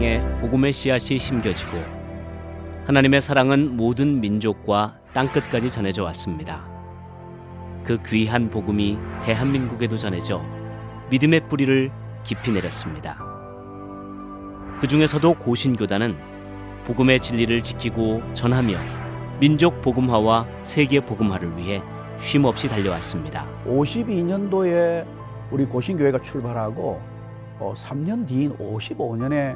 땅에 복음의 씨앗이 심겨지고 하나님의 사랑은 모든 민족과 땅끝까지 전해져 왔습니다. 그 귀한 복음이 대한민국에도 전해져 믿음의 뿌리를 깊이 내렸습니다. 그 중에서도 고신교단은 복음의 진리를 지키고 전하며 민족 복음화와 세계 복음화를 위해 쉼없이 달려왔습니다. 52년도에 우리 고신교회가 출발하고 3년 뒤인 55년에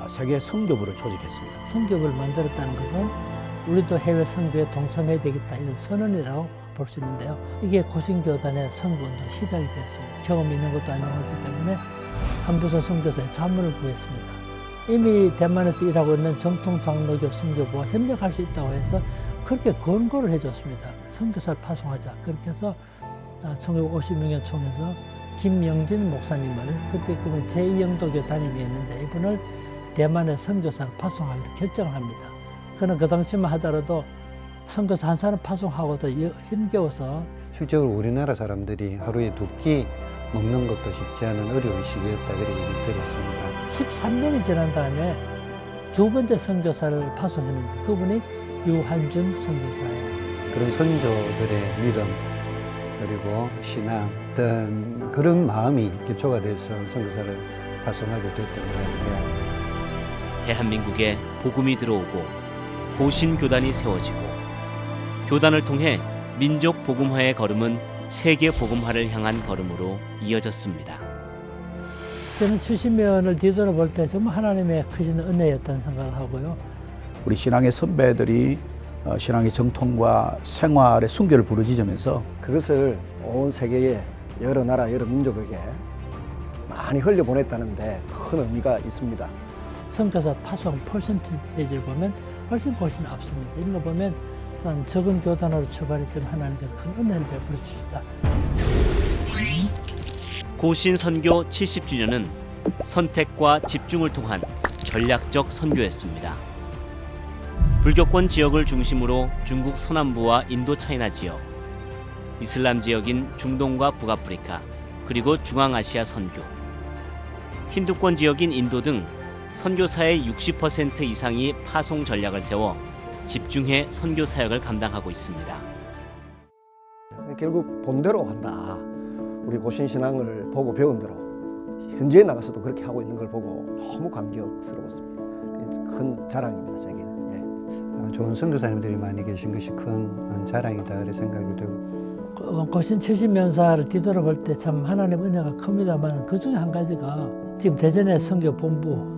세계 선교부를 조직했습니다. 선교부를 만들었다는 것은 우리도 해외 선교에 동참해야 되겠다 이런 선언이라고 볼 수 있는데요. 이게 고신교단의 선교운동 시작이 됐습니다. 경험 있는 것도 아니었기 때문에 한부서 선교사에 자문을 구했습니다. 이미 대만에서 일하고 있는 정통 장로교 선교부와 협력할 수 있다고 해서 그렇게 권고를 해줬습니다. 선교사를 파송하자. 그렇게 해서 1956년 총에서 김영진 목사님을 그때 그분 제2영도교 담임이었는데 이분을 대만의 선교사를 파송하기로 결정을 합니다. 그는 그 당시만 하더라도 선교사 한 사람 파송하고도 힘겨워서 실제로 우리나라 사람들이 하루에 2끼 먹는 것도 쉽지 않은 어려운 시기였다 그렇게 얘기를 드렸습니다. 13년이 지난 다음에 두 번째 선교사를 파송했는데 그분이 유한준 선교사예요. 그런 선조들의 믿음 그리고 신앙 어떤 그런 마음이 기초가 돼서 선교사를 파송하게 됐던 것 같아요. 대한민국에 복음이 들어오고 고신교단이 세워지고 교단을 통해 민족 복음화의 걸음은 세계 복음화를 향한 걸음으로 이어졌습니다. 저는 70년을 뒤돌아볼 때 정말 하나님의 크신 은혜였다는 생각을 하고요. 우리 신앙의 선배들이 신앙의 정통과 생활의 순결을 부르짖으면서 그것을 온 세계의 여러 나라, 여러 민족에게 많이 흘려보냈다는데 큰 의미가 있습니다. 선교사 파송 퍼센티지를 보면 훨씬 앞섭니다. 이런 거 보면 참 적은 교단으로 출발했지만 하나님께서 큰 은혜를 베풀어 주셨다. 고신 선교 70주년은 선택과 집중을 통한 전략적 선교였습니다. 불교권 지역을 중심으로 중국 서남부와 인도 차이나 지역, 이슬람 지역인 중동과 북아프리카, 그리고 중앙아시아 선교, 힌두권 지역인 인도 등 선교사의 60% 이상이 파송 전략을 세워 집중해 선교 사역을 감당하고 있습니다. 결국 본대로 한다. 우리 고신신앙을 보고 배운 대로 현지에 나가서도 그렇게 하고 있는 걸 보고 너무 감격스러웠습니다. 큰 자랑입니다, 제게는. 좋은 선교사님들이 많이 계신 것이 큰 자랑이다 이렇게 생각이 되고 고신 70년사를 뒤돌아볼 때 참 하나님 은혜가 큽니다만 그 중에 한 가지가 지금 대전의 선교본부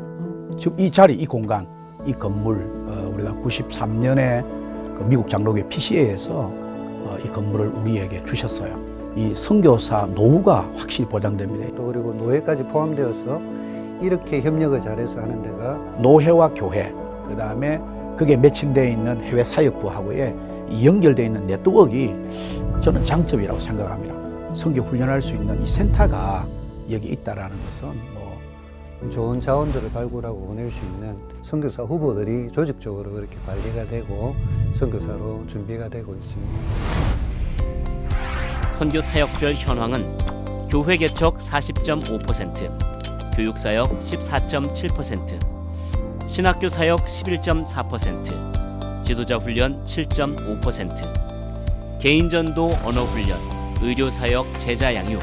지금 이 자리, 이 공간, 이 건물 우리가 93년에 그 미국 장로교회 PCA에서 이 건물을 우리에게 주셨어요. 이 선교사 노후가 확실히 보장됩니다. 또 그리고 노예까지 포함되어서 이렇게 협력을 잘해서 하는 데가 노회와 교회, 그 다음에 그게 매칭되어 있는 해외 사역부하고의 연결되어 있는 네트워크가 저는 장점이라고 생각합니다. 선교 훈련할 수 있는 이 센터가 여기 있다는 것은 좋은 자원들을 발굴하고 보낼 수 있는 선교사 후보들이 조직적으로 그렇게 관리가 되고 선교사로 준비가 되고 있습니다. 선교 사역별 현황은 교회 개척 40.5%, 교육 사역 14.7%, 신학교 사역 11.4%, 지도자 훈련 7.5%, 개인 전도 언어 훈련, 의료 사역 제자 양육,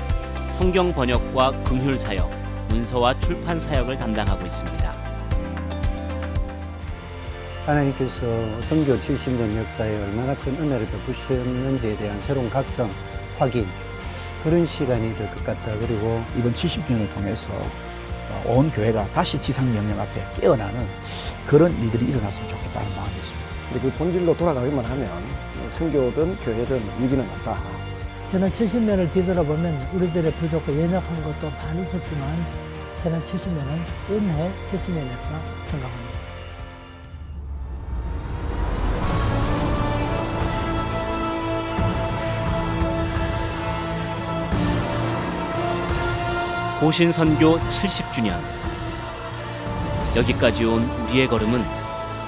성경 번역과 긍휼 사역, 문서와 출판 사역을 담당하고 있습니다. 하나님께서 선교 70년 역사에 얼마나 큰 은혜를 베푸셨는지에 대한 새로운 각성, 확인 그런 시간이 될 것 같다. 그리고 이번 70주년을 통해서 온 교회가 다시 지상명령 앞에 깨어나는 그런 일들이 일어났으면 좋겠다는 마음이 있습니다. 그 본질로 돌아가기만 하면 선교든 교회든 위기는 없다. 지난 70년을 뒤돌아보면 우리들의 부족과 연약한 것도 많이 있었지만 지난 70년은 은혜 70년이었다 생각합니다. 고신 선교 70주년. 여기까지 온 우리의 걸음은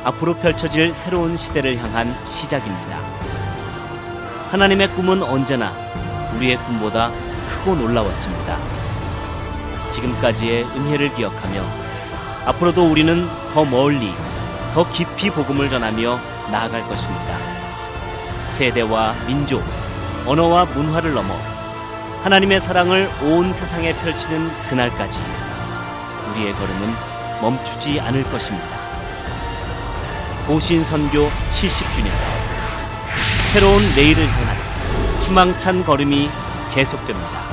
앞으로 펼쳐질 새로운 시대를 향한 시작입니다. 하나님의 꿈은 언제나 우리의 꿈보다 크고 놀라웠습니다. 지금까지의 은혜를 기억하며 앞으로도 우리는 더 멀리, 더 깊이 복음을 전하며 나아갈 것입니다. 세대와 민족, 언어와 문화를 넘어 하나님의 사랑을 온 세상에 펼치는 그날까지 우리의 걸음은 멈추지 않을 것입니다. 고신선교 70주년, 새로운 내일을 향한 희망찬 걸음이 계속됩니다.